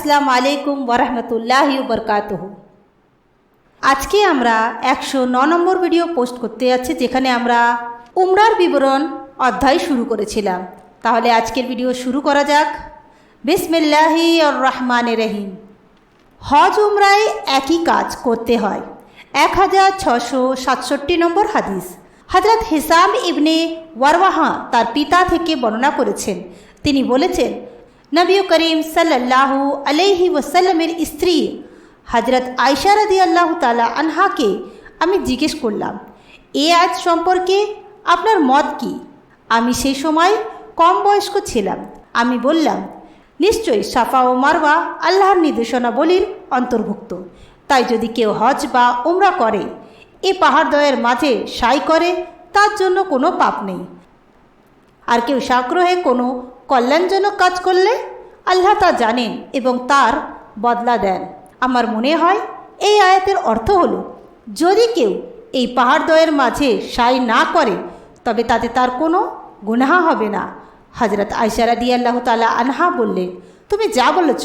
আসসালামু আলাইকুম ওরহমতুল্লাহি ওবরকাতুহু। আজকে আমরা 109 নম্বর ভিডিও পোস্ট করতে যাচ্ছি, যেখানে আমরা উমরার বিবরণ অধ্যায় শুরু করেছিলাম। তাহলে আজকের ভিডিও শুরু করা যাক। বিসমিল্লাহির রহমানির রহিম। হজ উমরায় একই কাজ করতে হয়। 1667 নম্বর হাদিস। হযরত হিসাম ইবনে ওয়ারওয়াহা তার পিতা থেকে বর্ণনা করেছেন। তিনি বলেছেন, নবী করিম সাল্লাল্লাহু আলাইহি ওয়াসাল্লামের স্ত্রী হযরত আয়েশা রাদিয়াল্লাহু তাআলা আনহাকে আমি জিজ্ঞেস করলাম, এ আয়াত সম্পর্কে আপনার মত কি? আমি সেই সময় কম বয়স্ক ছিলাম। আমি বললাম, নিশ্চয়ই সাফা ও মারওয়া আল্লাহর নির্দেশনাবলীর অন্তর্ভুক্ত। তাই যদি কেউ হজ বা উমরা করে, এ পাহাড়দ্বয়ের মাঝে সাই করে, তার জন্য কোনো পাপ নেই। আর কেউ সাগ্রহে কোনো কল্যাণজনক কাজ করলে আল্লাহ তা জানেন এবং তার বদলা দেন। আমার মনে হয় এই আয়াতের অর্থ হলো, যদি কেউ এই পাহাড়দ্বয়ের মাঝে সাই না করে, তবে তাতে তার কোনো গুনাহ হবে না। হযরত আয়েশা রাদিয়াল্লাহু তাআলা আনহা বললেন, তুমি যা বলেছ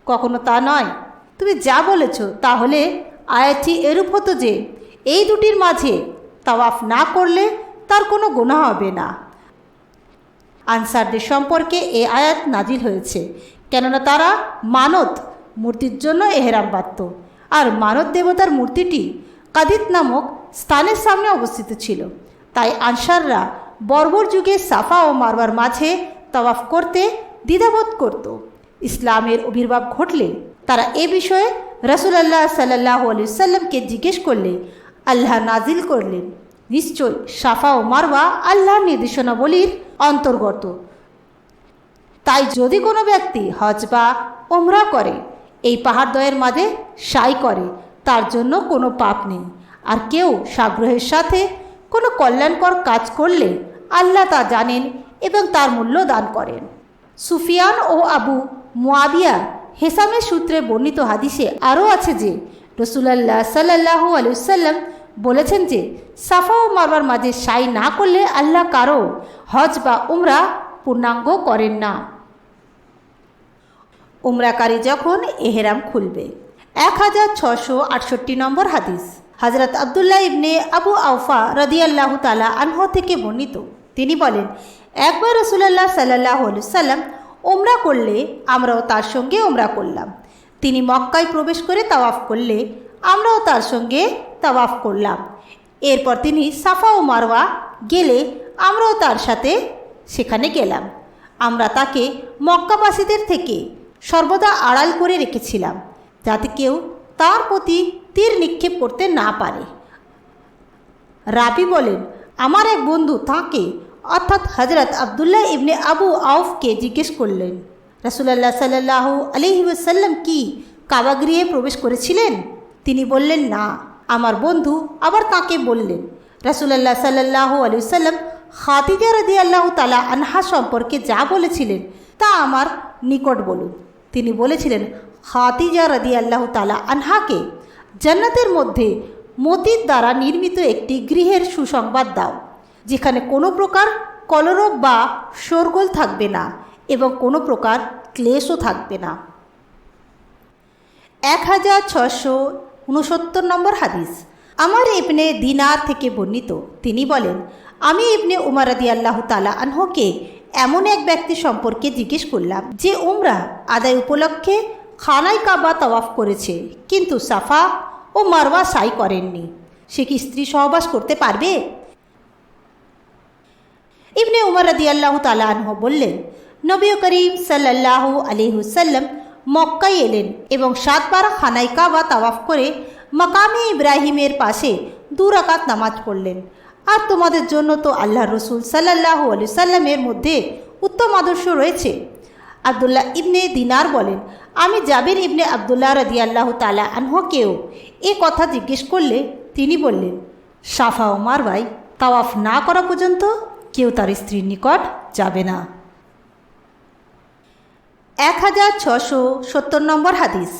কখনো তা নয়। তুমি যা বলেছ তাহলে আয়াতটি এরূপ হতো যে এই দুটির মাঝে তাওয়াফ না করলে তার কোনো গুনাহ হবে না। আনসারদের সম্পর্কে এই আয়াত নাজিল হয়েছে, কেননা তারা মানত মূর্তির জন্য এহরাম বাঁধত। আর মানত দেবতার মূর্তিটি কাদিত নামক স্থানের সামনে অবস্থিত ছিল। তাই আনসাররা বর্বর যুগে সাফা ও মারওয়ার মাঝে তাওয়াফ করতে দ্বিধাবোধ করত। ইসলামের আবির্ভাব ঘটলে তারা এ বিষয়ে রাসূলুল্লাহ সাল্লাল্লাহু আলাইহি ওয়াসাল্লামকে জিজ্ঞেস করলে আল্লাহ নাজিল করলেন, নিশ্চয় সাফা ও মারওয়া আল্লাহর নির্দেশনাবলীর অন্তর্গত। তাই যদি কোনো ব্যক্তি হজ বা উমরা করে, এই পাহাড়দ্বয়ের মাঝে সাই করে, তার জন্য কোনো পাপ নেই। আর কেউ সাগ্রহের সাথে কোনো কল্যাণকর কাজ করলে আল্লাহ তা জানেন এবং তার মূল্য দান করেন। সুফিয়ান ও আবু মুয়াবিয়া হেসামের সূত্রে বর্ণিত হাদিসে আরও আছে যে রাসূলুল্লাহ সাল্লাল্লাহু আলাইহি ওয়াসাল্লাম বলেছেন যে সাফা ও মারওয়ার মাঝে সাই না করলে আল্লাহ কারো হজ বা উমরা পূর্ণাঙ্গ করেন না। উমরাকারী যখন এহরাম খুলবে। 1668 নম্বর হাদিস। হযরত আব্দুল্লাহ ইবনে আবু আওফা রাদিয়াল্লাহু তাআলা আনহু থেকে বর্ণিত, তিনি বলেন, একবার রাসূলুল্লাহ সাল্লাল্লাহু আলাইহি ওয়াসাল্লাম উমরা করলে আমরাও তার সঙ্গে উমরা করলাম। তিনি মক্কায় প্রবেশ করে তাওয়াফ করলে আমরাও তার সঙ্গে তাওয়াফ করলাম। এরপর তিনি সাফা ও মারওয়া গেলে আমরাও তার সাথে সেখানে গেলাম। আমরা তাকে মক্কাবাসীদের থেকে সর্বদা আড়াল করে রেখেছিলাম, যাতে কেউ তার প্রতি তীর নিক্ষেপ করতে না পারে। রাবি বলেন, আমার এক বন্ধু তাঁকে অর্থাৎ হযরত আব্দুল্লাহ ইবনে আবু আওফকে জিজ্ঞেস করলেন, রাসূলুল্লাহ সাল্লাল্লাহু আলাইহি ওয়াসাল্লাম কি কাবা গৃহে প্রবেশ করেছিলেন? তিনি বললেন, না। আমার বন্ধু আবার তাঁকে বললেন, রাসূলুল্লাহ সাল্লাল্লাহু আলাইহি ওয়াসাল্লাম খাদিজা রাদিয়াল্লাহু তাআলা আনহা সম্পর্কে যা বলেছিলেন তা আমার নিকট বলুন। তিনি বলেছিলেন, খাদিজা রাদিয়াল্লাহু তাআলা আনহাকে জান্নাতের মধ্যে মতির দ্বারা নির্মিত একটি গৃহের সুসংবাদ দাও, যেখানে কোনো প্রকার কলরব বা শোরগোল থাকবে না এবং কোনো প্রকার ক্লেশও থাকবে না। 1669 নম্বর হাদিস। আমার ইবনে দিনার থেকে বর্ণিত, তিনি বলেন, আমি ইবনে উমর রাদিয়াল্লাহু তাআলা আনহুকে এমন এক ব্যক্তি সম্পর্কে জিজ্ঞেস করলাম যে উমরা আদায় উপলক্ষে খানায় কাবা তাওয়াফ করেছে, কিন্তু সাফা ও মারওয়া সাই করেননি। সে কি স্ত্রী সহবাস করতে পারবে? ইবনে উমর রাদিয়াল্লাহু তাআলা আনহু বললেন, নবী করিম সাল্লাল্লাহু আলাইহি ওয়াসাল্লাম মক্কায় এলেন এবং 7 বার খানায় কাবা তাওয়াফ করে মাকামে ইব্রাহিমের পাশে 2 রাকাত নামাজ পড়লেন। আর তোমাদের জন্য তো আল্লাহর রাসূল সাল্লাল্লাহু আলাইহি ওয়াসাল্লামের মধ্যে উত্তম আদর্শ রয়েছে। আব্দুল্লাহ ইবনে দিনার বলেন, আমি জাবির ইবনে আব্দুল্লাহ রাদিয়াল্লাহু তাআলা আনহুকেও এ কথা জিজ্ঞেস করলে তিনি বললেন, সাফা ও মারওয়ায় তাওয়াফ না করা পর্যন্ত কেউ তার স্ত্রীর নিকট যাবে না। 1670 নম্বর হাদিস।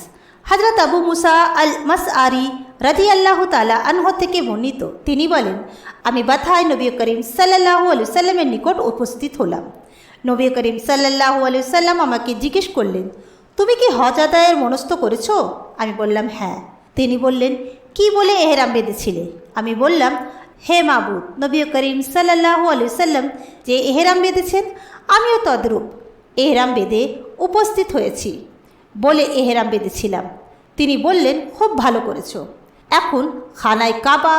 হযরত আবু মুসা আল মাসআরি রাদিয়াল্লাহু তাআলা আনহু থেকে বর্ণিত, তিনি বলেন, আমি বাথায় নবী করিম সাল্লাল্লাহু আলাইহি ওয়াসাল্লামের নিকট উপস্থিত হলাম। নবী করিম সাল্লাল্লাহু আলাইহি ওয়াসাল্লাম আমাকে জিজ্ঞেস করলেন, তুমি কি হজ আদায়ের মনস্থ করেছো? আমি বললাম, হ্যাঁ। তিনি বললেন, কি বলে এহরাম বেঁধেছিলে? আমি বললাম, হে মাবুদ, নবী করিম সাল্লাল্লাহু আলাইহি সাল্লাম যে এহরাম বেঁধেছেন, আমিও তদ্রূপ এহরাম বেঁধে উপস্থিত হয়েছি বলে এহরাম বেঁধেছিলাম। তিনি বললেন, খুব ভালো করেছো। এখন খানায় কাবা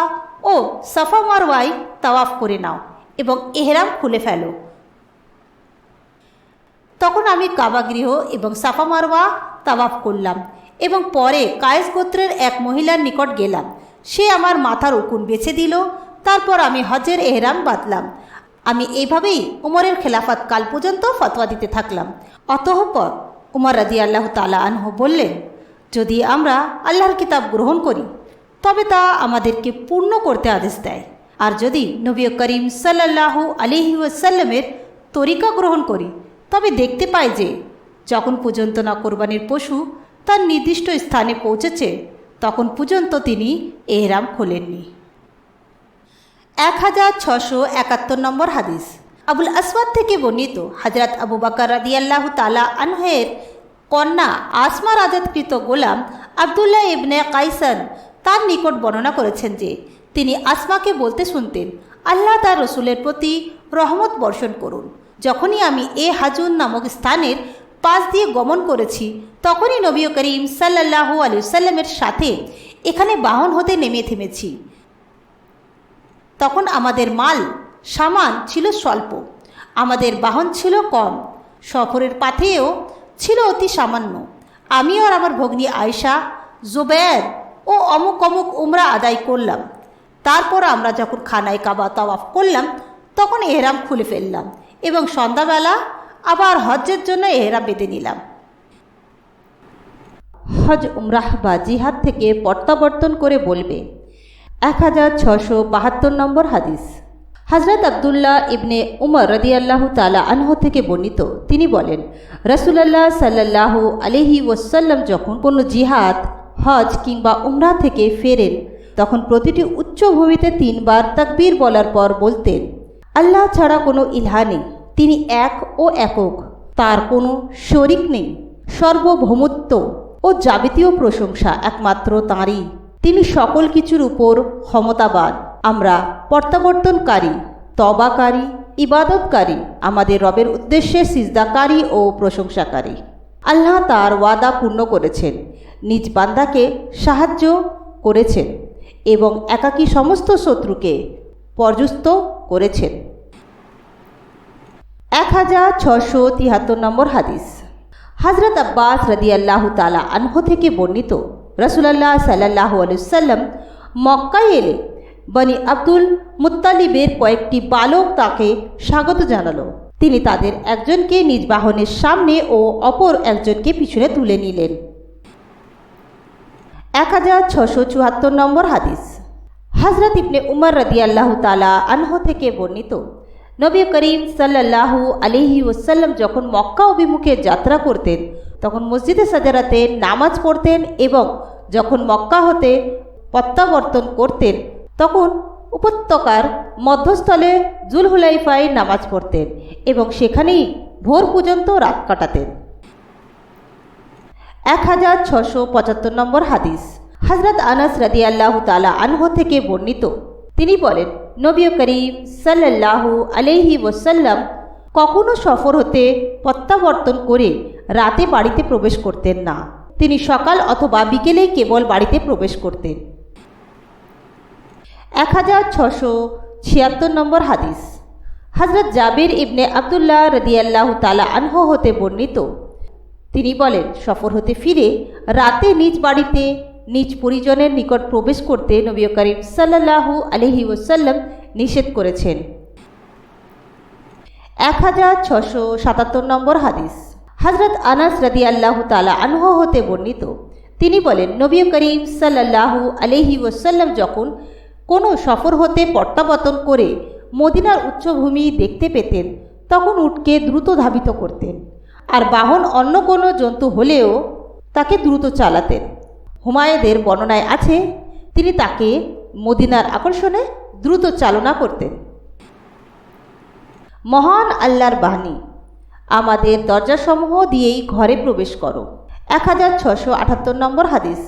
ও সাফা মারওয়ায় তাওয়াফ করে নাও এবং এহরাম খুলে ফেলো। তখন আমি কাবা গৃহ এবং সাফা মারওয়া তাওয়াফ করলাম এবং পরে কায়েস গোত্রের এক মহিলার নিকট গেলাম। সে আমার মাথার উকুন বেছে দিল। তারপর আমি হজের এহরাম বাঁধলাম। আমি এইভাবেই উমরের খেলাফত কাল পর্যন্ত ফতোয়া দিতে থাকলাম। অতঃপর উমর রাদিয়াল্লাহু তাআলা আনহু বললেন, যদি আমরা আল্লাহর কিতাব গ্রহণ করি তবে তা আমাদেরকে পূর্ণ করতে আদেশ দেয়, আর যদি নবী করিম সাল্লাল্লাহু আলাইহি ওয়াসাল্লামের তরিকা গ্রহণ করি তবে দেখতে পাই যে যখন পর্যন্ত না কোরবানির পশু তার নির্দিষ্ট স্থানে পৌঁছেছে তখন পর্যন্ত তিনি এহরাম খোলেননি। 1671 নম্বর হাদিস। আবুল আসওয়াদ থেকে বর্ণিত হযরত আবু বকর রাদিয়াল্লাহু তাআলা আনহুর কন্যা আসমা রাজাতকৃত গোলাম আবদুল্লাহ ইবনে কাইসান তার নিকট বর্ণনা করেছেন যে তিনি আসমাকে বলতে শুনতেন, আল্লাহ তার রসুলের প্রতি রহমত বর্ষণ করুন। যখনই আমি এ হাজুন নামক স্থানের পাশ দিয়ে গমন করেছি তখনই নবী করিম সাল্লাল্লাহু আলাইহি সাল্লামের সাথে এখানে বাহন হতে নেমে থেমেছি। তখন আমাদের মাল সামান ছিল স্বল্প, আমাদের বাহন ছিল কম, সফরের পাথেও ছিল অতি সামান্য। আমি আর আমার ভগ্নী আয়েশা, জুবায়ের ও অমুক অমুক উমরা আদায় করলাম। তারপর আমরা যখন খানায় কাবা তাওয়াফ করলাম তখন এহরাম খুলে ফেললাম এবং সন্ধ্যাবেলা আবার হজ্জের জন্য এহরাম বেঁধে নিলাম। হজ উমরাহ বা জিহাদ থেকে প্রত্যাবর্তন করে বলবে। 1672 নম্বর হাদিস। হযরত আব্দুল্লাহ ইবনে উমর রাদিয়াল্লাহু তাআলা আনহু থেকে বর্ণিত, তিনি বলেন, রাসূলুল্লাহ সাল্লাল্লাহু আলাইহি ওয়াসাল্লাম যখন কোনো জিহাদ, হজ কিংবা উমরা থেকে ফেরেন তখন প্রতিটি উচ্চভূমিতে 3 বার তাকবীর বলার পর বলতেন, আল্লাহ ছাড়া কোনো ইলাহ নেই, তিনি এক ও একক, তার কোনো শরিক নেই, সর্বভৌমত্ব ও যাবতীয় প্রশংসা একমাত্র তাঁরই, তিনি সকল কিছুর উপর ক্ষমতাবান। আমরা প্রত্যাবর্তনকারী, তওবাকারী, ইবাদতকারী, আমাদের রবের উদ্দেশ্যে সিজদাকারী ও প্রশংসাকারী। আল্লাহ তার ওয়াদা পূর্ণ করেছেন, নিজ বান্দাকে সাহায্য করেছেন এবং একাকী সমস্ত শত্রুকে পর্যস্ত করেছেন। 1673 নম্বর হাদিস। হযরত আব্বাস রাদিয়াল্লাহু তাআলা আনহু থেকে বর্ণিত, রাসূলুল্লাহ সাল্লাল্লাহু আলাইহি ওয়াসাল্লাম মক্কায় এলে বনি আব্দুল মুত্তালিবের কয়েকটি বালক তাকে স্বাগত জানালো। তিনি তাদের একজনকে নিজ বাহনের সামনে ও অপর একজনকে পিছনে তুলে নিলেন। 1674 নম্বর হাদিস। হযরত ইবনে উমর রাদিয়াল্লাহু তাআলা আনহু থেকে বর্ণিত, নবী করিম সাল্লাল্লাহু আলাইহি ওয়াসাল্লাম যখন মক্কা অভিমুখে যাত্রা করতেন তখন মসজিদে সাজারাতে নামাজ পড়তেন এবং যখন মক্কা হতে প্রত্যাবর্তন করতেন তখন উপত্যকার মধ্যস্থলে জুলহুলাইফায় নামাজ পড়তেন এবং সেখানেই ভোর পর্যন্ত রাত কাটাতেন। 1675 নম্বর হাদিস। হযরত আনাস রাদিয়াল্লাহু তাআলা আনহু থেকে বর্ণিত, তিনি বলেন, নবী করিম সাল্লাল্লাহু আলাইহি ওয়াসাল্লাম কখনো সফর হতে প্রত্যাবর্তন করে রাতে বাড়িতে প্রবেশ করতেন না, তিনি সকাল অথবা বিকেলেই কেবল বাড়িতে প্রবেশ করতেন। 1676 নম্বর হাদিস। হযরত জাবির ইবনে আব্দুল্লাহ রাদিয়াল্লাহু তাআলা আনহু হতে বর্ণিত, তিনি বলেন, সফর হতে ফিরে রাতে নিজ বাড়িতে নিজ পরিজনের নিকট প্রবেশ করতে নবী করিম সাল্লাল্লাহু আলাইহি ওয়াসাল্লাম নিষেধ করেছেন। 1677 নম্বর হাদিস। হযরত আনাস রাদিয়াল্লাহু তাআলা আনহু হতে বর্ণিত, তিনি বলেন, নবী করিম সাল্লাল্লাহু আলাইহি ওয়াসাল্লাম যখন কোনো সফর হতে প্রত্যাবর্তন করে মদিনার উচ্চভূমি দেখতে পেতেন তখন উটকে দ্রুত ধাবিত করতেন, আর বাহন অন্য কোনো জন্তু হলেও তাকে দ্রুত চালাতেন। হুমায়ুদের বর্ণনায় আছে, তিনি তাকে মদিনার আকর্ষণে দ্রুত চালনা করতেন। মহান আল্লাহর বাণী, আমাদের দরজাসমূহ দিয়েই ঘরে প্রবেশ করো 1678 নম্বর হাদিস।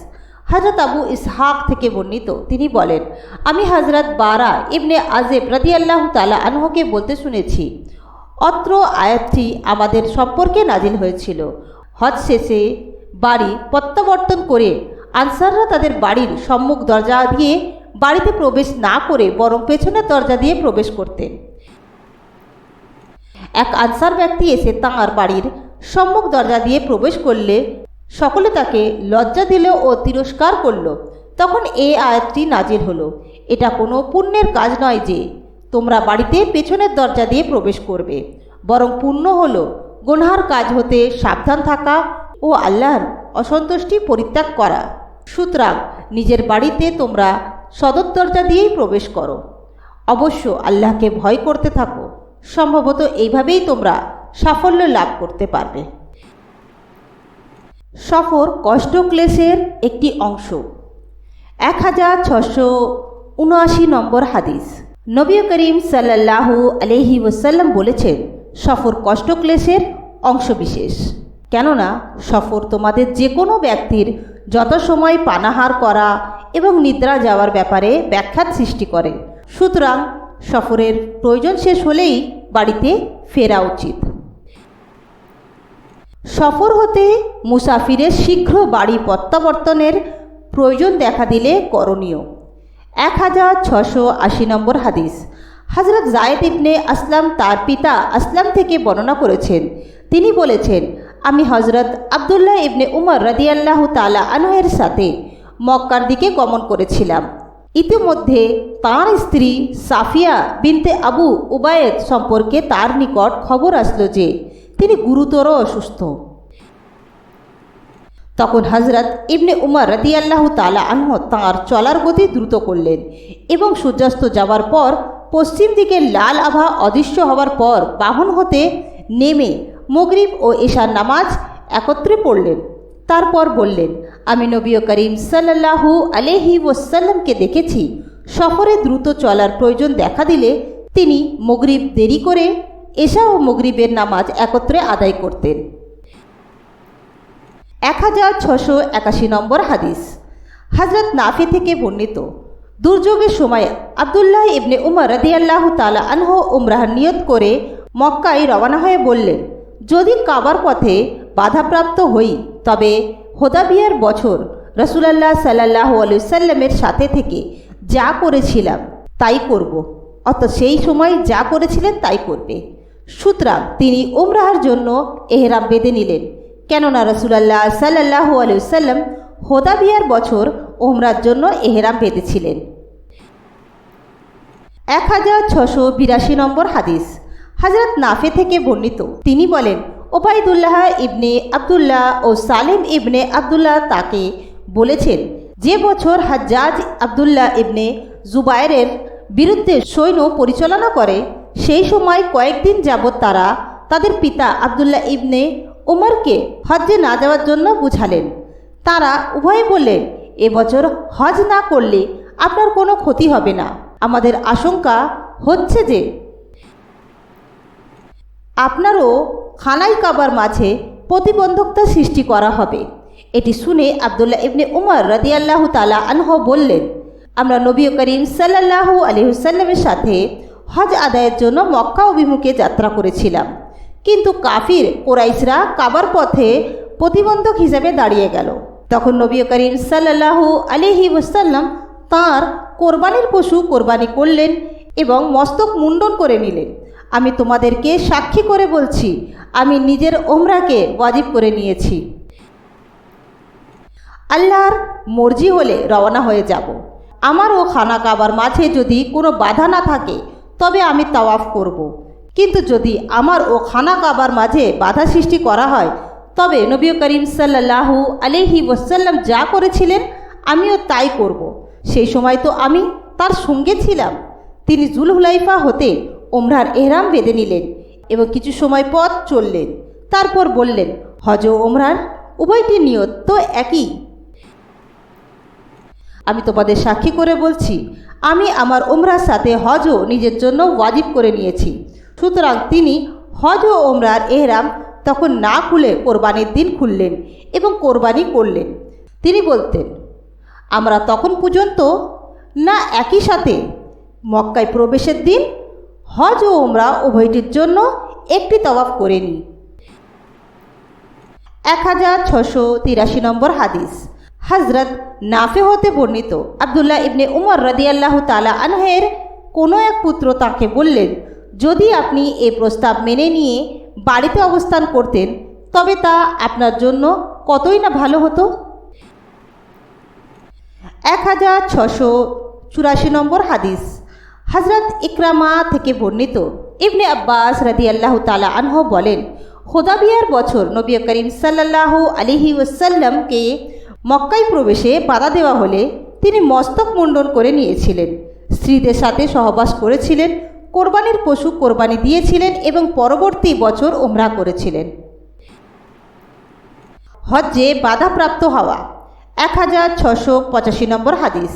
হযরত আবু ইসহাক থেকে বর্ণিত, তিনি বলেন, আমি হযরত বারা ইবনে আযেব রাদিয়াল্লাহু তাআলা আনহুকে বলতে শুনেছি, অত্র আয়াতটি আমাদের সম্পর্কে নাজিল হয়েছিল। হজ শেষে বাড়ি প্রত্যাবর্তন করে আনসাররা তাদের বাড়ির সম্মুখ দরজা দিয়ে বাড়িতে প্রবেশ না করে বরং পেছনের দরজা দিয়ে প্রবেশ করতেন। এক আনসার ব্যক্তি এসে তাঁর বাড়ির সম্মুখ দরজা দিয়ে প্রবেশ করলে সকলে তাকে লজ্জা দিল ও তিরস্কার করল। তখন এই আয়াতটি নাজিল হলো, এটা কোনো পুণ্যের কাজ নয় যে তোমরা বাড়িতে পেছনের দরজা দিয়ে প্রবেশ করবে, বরং পুণ্য হলো গুনহার কাজ হতে সাবধান থাকা ও আল্লাহর অসন্তুষ্টি পরিত্যাগ করা। সুতরাং নিজের বাড়িতে তোমরা সদর দরজা দিয়েই প্রবেশ করো। অবশ্য আল্লাহকে ভয় করতে থাকো, সম্ভবত এইভাবেই তোমরা সাফল্য লাভ করতে পারবে। সফর কষ্ট ক্লেশের একটি অংশ। 1679 নম্বর হাদিস। নবী করিম সাল্লাল্লাহু আলাইহি ওয়াসাল্লাম বলেছেন, সফর কষ্ট ক্লেশের অংশবিশেষ। কেননা সফর তোমাদের যে কোনো ব্যক্তির যত সময় পানাহার করা এবং নিদ্রা যাওয়ার ব্যাপারে ব্যাখ্যাত সৃষ্টি করে। সুতরাং সফরের প্রয়োজন শেষ হলেই বাড়িতে ফেরা উচিত। সফর হতে মুসাফিরের শীঘ্র বাড়ি প্রত্যাবর্তনের প্রয়োজন দেখা দিলে করণীয়। 1680 নম্বর হাদিস। হযরত যায়েদ ইবনে আসলাম তার পিতা আসলাম থেকে বর্ণনা করেছেন, তিনি বলেছেন, আমি হযরত আব্দুল্লাহ ইবনে উমর রাদিয়াল্লাহু তাআলা আনহুর সাথে মক্কার দিকে গমন করেছিলাম। ইতিমধ্যে তাঁর স্ত্রী সাফিয়া বিনতে আবু উবায়েদ সম্পর্কে তার নিকট খবর আসলো যে তিনি গুরুতর অসুস্থ। তখন হযরত ইবনে উমর রাদিয়াল্লাহু তাআলা আনহু তাঁর চলার গতি দ্রুত করলেন এবং সূর্যাস্ত যাওয়ার পর পশ্চিম দিকে লাল আভা অদৃশ্য হওয়ার পর বাহন হতে নেমে মাগরিব ও এশার নামাজ একত্রে পড়লেন। তারপর বললেন, আমি নবী করিম সাল্লাল্লাহু আলাইহি ওয়াসাল্লামকে দেখেছি, সফরে দ্রুত চলার প্রয়োজন দেখা দিলে তিনি মাগরিব দেরি করে এশা ও মাগরিবের নামাজ একত্রে আদায় করতেন। 1681 নম্বর হাদিস। হযরত নাফি থেকে বর্ণিত, দুর্যোগের সময় আব্দুল্লাহ ইবনে উমর রাদিয়াল্লাহু তাআলা আনহু উমরাহ নিয়ত করে মক্কায় রওনা হয়ে বললেন, যদি কাবার পথে বাধাপ্রাপ্ত হই তবে হুদায়বিয়ার বছর রাসূলুল্লাহ সাল্লাল্লাহু আলাইহি ওয়াসাল্লামের সাথে থেকে যা করেছিলাম তাই করব, অর্থাৎ সেই সময় যা করেছিলেন তাই করবে। সুতরাং তিনি উমরাহর জন্য এহরাম বেঁধে নিলেন, কেননা রাসূলুল্লাহ সাল্লাল্লাহু আলাইহি ওয়াসাল্লাম হুদায়বিয়ার বছর উমরার জন্য এহরাম বেঁধেছিলেন। 1682 নম্বর হাদিস। হযরত নাফি থেকে বর্ণিত, তিনি বলেন, ওবাইদুল্লাহ ইবনে আব্দুল্লাহ ও সালিম ইবনে আব্দুল্লাহ তাকে বলেছেন, যে বছর হাজ্জাজ আব্দুল্লাহ ইবনে জুবায়েরের বিরুদ্ধে সৈন্য পরিচালনা করে সেই সময় কয়েকদিন যাবৎ তারা তাদের পিতা আব্দুল্লাহ ইবনে উমরকে হজ্জে না যাওয়ার জন্য বুঝালেন। তারা উভয়ে বললেন, এবছর হজ না করলে আপনার কোনো ক্ষতি হবে না, আমাদের আশঙ্কা হচ্ছে যে আপনারও খানায় কাবার মাঝে প্রতিবন্ধকতা সৃষ্টি করা হবে। এটি শুনে আব্দুল্লাহ ইবনে উমর রাদিয়াল্লাহু তাআলা আনহু বললেন, আমরা নবী করিম সাল্লাল্লাহু আলাইহি ওয়াসাল্লামের সাথে হজ আদায়ের জন্য মক্কা অভিমুখে যাত্রা করেছিলাম, কিন্তু কাফির কুরাইশরা কাবার পথে প্রতিবন্ধক হিসেবে দাঁড়িয়ে গেল। তখন নবী করিম সাল্লাল্লাহু আলাইহি ওয়াসাল্লাম তাঁর কোরবানির পশু কোরবানি করলেন এবং মস্তক মুন্ডন করে নিলেন। আমি তোমাদেরকে সাক্ষী করে বলছি, আমি নিজের উমরাকে ওয়াজিব করে নিয়েছি। আল্লাহর মর্জি হলে রওনা হয়ে যাব। আমার ও খানা কাবার মাঝে যদি কোনো বাধা না থাকে তবে আমি তাওয়াফ করব, কিন্তু যদি আমার ও খানা কাবার মাঝে বাধা সৃষ্টি করা হয় তবে নবী করিম সাল্লাল্লাহু আলাইহি ওয়াসাল্লাম যা করেছিলেন আমিও তাই করব। সেই সময় তো আমি তার সঙ্গে ছিলাম। তিনি জুলহুলাইফা হতে উমরার এহরাম বেঁধে নিলেন এবং কিছু সময় পথ চললেন। তারপর বললেন, হজ ও উমরার উভয়টি নিয়ত তো একই। আমি তোমাদের সাক্ষী করে বলছি, আমি আমার উমরার সাথে হজও নিজের জন্য ওয়াজিব করে নিয়েছি। সুতরাং তিনি হজ ও উমরার এহরাম তখন না খুলে কোরবানির দিন খুললেন এবং কোরবানি করলেন। তিনি বলতেন, আমরা তখন পর্যন্ত না একই সাথে মক্কায় প্রবেশের দিন হজ ও ওমরা উভয়টির জন্য একটি তওয়াফ করে নিই। 1683 নম্বর হাদিস। হজরত নাফে হতে বর্ণিত আবদুল্লাহ ইবনে উমর রাদিয়াল্লাহু তাআলা আনহের কোনো এক পুত্র তাকে বললেন, যদি আপনি এই প্রস্তাব মেনে নিয়ে বাড়িতে অবস্থান করতেন তবে তা আপনার জন্য কতই না ভালো হতো। 1684 নম্বর হাদিস। হজরত ইকরামা থেকে বর্ণিত ইবনে আব্বাস রাদিয়াল্লাহু তাআলা আনহু বলেন, হুদাবিয়ার বছর নবী করিম সাল্লাল্লাহু আলাইহি ওয়াসাল্লামকে মক্কায় প্রবেশে বাধা দেওয়া হলে তিনি মস্তক মুন্ডন করে নিয়েছিলেন, স্ত্রীদের সাথে সহবাস করেছিলেন, কোরবানির পশু কোরবানি দিয়েছিলেন এবং পরবর্তী বছর উমরা করেছিলেন। হজ্জে বাধাপ্রাপ্ত হওয়া। 1685 নম্বর হাদিস।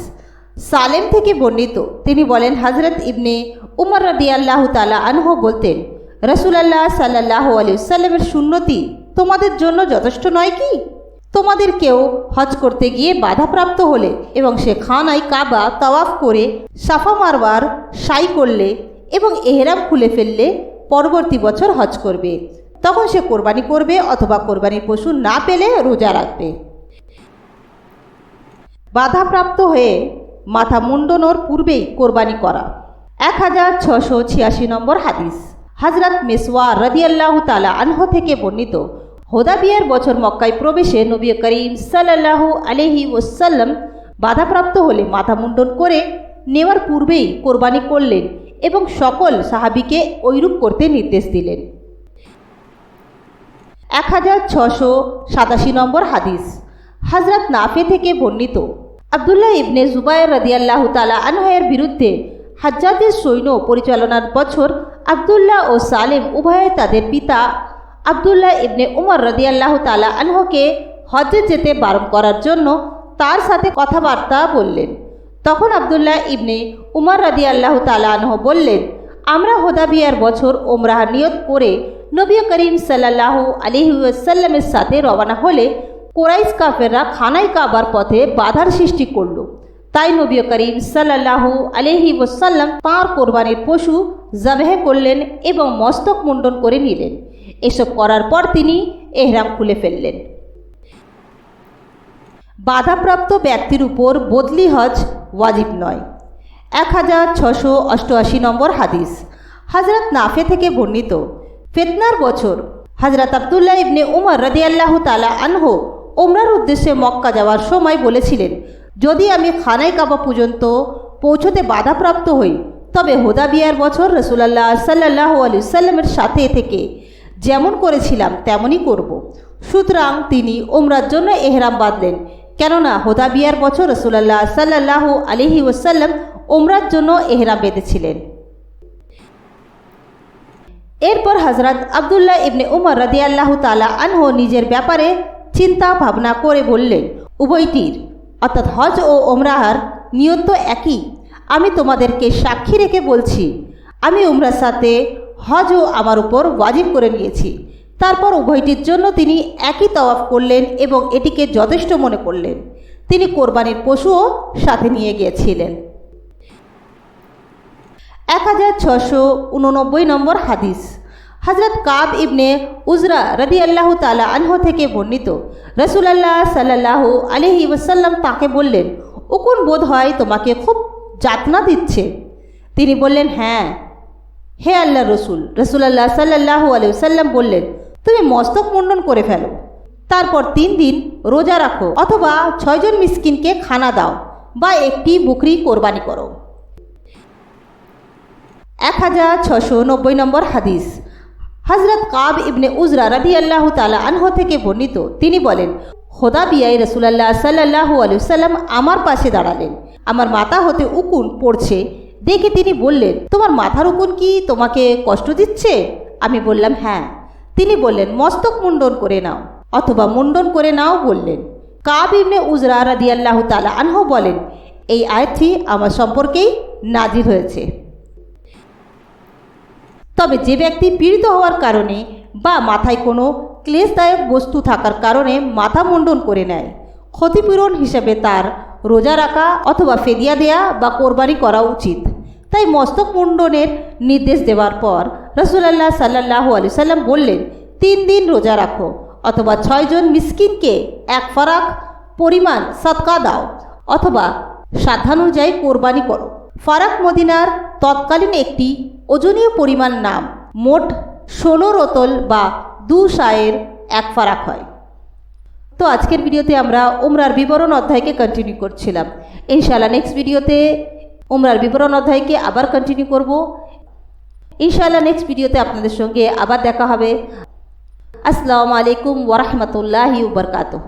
সালেম থেকে বর্ণিত তিনি বলেন, হজরত ইবনে উমর রাদিয়াল্লাহু তাআলা আনহু বলতেন, রাসূলুল্লাহ সাল্লাল্লাহু আলাইহি ওয়াসাল্লামের সুন্নতি তোমাদের জন্য যথেষ্ট নয় কি? তোমাদের কেউ হজ করতে গিয়ে বাধাপ্রাপ্ত হলে এবং সে খানায় কাবা তাওয়াফ করে সাফা মারওয়ার সাই করলে এবং এহরাম খুলে ফেললে পরবর্তী বছর হজ করবে, তখন সে কোরবানি করবে অথবা কোরবানির পশু না পেলে রোজা রাখবে। বাধাপ্রাপ্ত হয়ে মাথা মুন্ডনোর পূর্বেই কোরবানি করা। 1686 নম্বর হাদিস। হজরত মিসওয়ার রাদিয়াল্লাহু তাআলা আনহু থেকে বর্ণিত হুদাবিয়ার বছর মক্কায় প্রবেশে নবী করিম সাল্লাল্লাহু আলাইহি ওয়াসাল্লাম বাধাপ্রাপ্ত হলে মাথা মুন্ডন করে নেওয়ার পূর্বেই কোরবানি করলেন এবং সকল সাহাবীকে ঐরূপ করতে নির্দেশ দিলেন। 1687 নম্বর হাদিস। হজরত নাফে থেকে বর্ণিত আবদুল্লাহ ইবনে জুবায়ের রাদিয়াল্লাহু তাআলা আনহুর বিরুদ্ধে হাজ্জাজের সৈন্য পরিচালনার বছর আবদুল্লাহ ও সালেম উভয়ে তাদের পিতা আবদুল্লাহ ইবনে উমর রাদিয়াল্লাহু তাআলা আনহুকে হজ্জে যেতে বারণ করার জন্য তার সাথে কথাবার্তা বললেন। তখন আবদুল্লাহ ইবনে উমর রাদিয়াল্লাহু তাআলা আনহু বললেন, আমরা হুদাবিয়ার বছর ওমরাহ নিয়ত করে নবী করিম সাল্লাল্লাহু আলাইহি ওয়াসাল্লামের সাথে রওনা হলে কুরাইশ কাফেররা খানায় কাবার পথে বাধার সৃষ্টি করল। তাই নবী করিম সাল্লাল্লাহু আলাইহি ওয়াসাল্লাম তাঁর কোরবানির পশু জবেহ করলেন এবং মস্তক মুন্ডন করে নিলেন। এসব করার পর তিনি এহরাম খুলে ফেললেন। বাধাপ্রাপ্ত ব্যক্তির উপর বদলি হজ ওয়াজিব নয়। 1688 নম্বর হাদিস। হজরত নাফে থেকে বর্ণিত ফিতনার বছর হজরত আবদুল্লাহ ইবনে উমর রাদিয়াল্লাহু তাআলা আনহু উমরার উদ্দেশ্যে মক্কা যাওয়ার সময় বলেছিলেন, যদি আমি খানায় কাবা পর্যন্ত পৌঁছতে বাধাপ্রাপ্ত হই তবে হুদাবিয়ার বছর রাসূলুল্লাহ সাল্লাল্লাহু আলাইহি ওয়াসাল্লামের সাথে থেকে যেমন করেছিলাম তেমনই করব। সুতরাং তিনি উমরার জন্য এহরাম বাঁধলেন, কেননা হুদাবিয়ার বছর রাসূলুল্লাহ সাল্লাল্লাহু আলাইহি ওয়াসাল্লাম উমরার জন্য এহরাম বেঁধেছিলেন। এরপর হজরত আবদুল্লাহ ইবনে উমর রাদিয়াল্লাহু তাআলা আনহু নিজের ব্যাপারে চিন্তা ভাবনা করে বললেন, উভয়টির অর্থাৎ হজ ও ওমরাহর নিয়ত তো একই। আমি তোমাদেরকে সাক্ষী রেখে বলছি, আমি উমরার সাথে হজও আমার উপর ওয়াজিব করে নিয়েছি। তারপর উভয়টির জন্য তিনি একই তাওয়াফ করলেন এবং এটিকে যথেষ্ট মনে করলেন। তিনি কোরবানির পশুও সাথে নিয়ে গিয়েছিলেন। 1689 নম্বর হাদিস। হজরত কাব ইবনে উজরা রাদিয়াল্লাহু তাআলা আনহু থেকে বর্ণিত রাসূলুল্লাহ সাল্লাল্লাহু আলাইহি ওয়াসাল্লাম তাকে বললেন, উকুন বোধ হয় তোমাকে খুব যাতনা দিচ্ছে। তিনি বললেন, হ্যাঁ হে আল্লাহ রসুল। রাসূলুল্লাহ সাল্লাল্লাহু আলাইহি ওয়াসাল্লাম বললেন, তুমি মস্তক মুন্ডন করে ফেলো, তারপর 3 দিন রোজা রাখো অথবা 6 জন মিসকিনকে খানা দাও বা একটি বকরি কোরবানি করো। 1690 নম্বর হাদিস। হজরত কাব ইবনে উজরা রাদিয়াল্লাহু তাআলা আনহু থেকে বর্ণিত তিনি বলেন, হুদাবিয়ায় রাসূলুল্লাহ সাল্লাল্লাহু আলাইহি ওয়াসাল্লাম আমার পাশে দাঁড়ালেন। আমার মাথা হতে উকুন পড়ছে দেখে তিনি বললেন, তোমার মাথার উকুন কি তোমাকে কষ্ট দিচ্ছে? আমি বললাম, হ্যাঁ। তিনি বললেন, মস্তক মুন্ডন করে নাও অথবা মুন্ডন করে নাও বললেন। কাব ইবনে উজরা রাদিয়াল্লাহু তাআলা আনহু বলেন, এই আয়াতটি আমার সম্পর্কেই নাজিল হয়েছে। তবে যে ব্যক্তি পীড়িত হওয়ার কারণে বা মাথায় কোনো ক্লেশদায়ক বস্তু থাকার কারণে মাথা মুন্ডন করে নেয়, ক্ষতিপূরণ হিসেবে তার রোজা রাখা অথবা ফেদিয়া দেয়া বা কোরবানি করা উচিত। তাই মস্তক মুন্ডনের নির্দেশ দেওয়ার পর রাসূলুল্লাহ সাল্লাল্লাহু আলাইহি সাল্লাম বললেন, 3 দিন রোজা রাখো অথবা 6 জন মিসকিনকে 1 ফারাক পরিমাণ সদকা দাও অথবা সাধ্যানুযায়ী কোরবানি করো। ফারাক মদিনার তৎকালীন একটি ওজনীয় পরিমাণ নাম, মোট 16 রতল বা 2 সায়ের 1 ফারাক হয়। তো আজকের ভিডিওতে আমরা উমরার বিবরণ অধ্যায়কে কন্টিনিউ করছিলাম। ইনশাআল্লাহ নেক্সট ভিডিওতে উমরার বিবরণ অধ্যায়কে আবার কন্টিনিউ করব। ইনশাআল্লাহ নেক্সট ভিডিওতে আপনাদের সঙ্গে আবার দেখা হবে। আসসালামু আলাইকুম ওয়া রাহমাতুল্লাহি ওয়া বারাকাতুহু।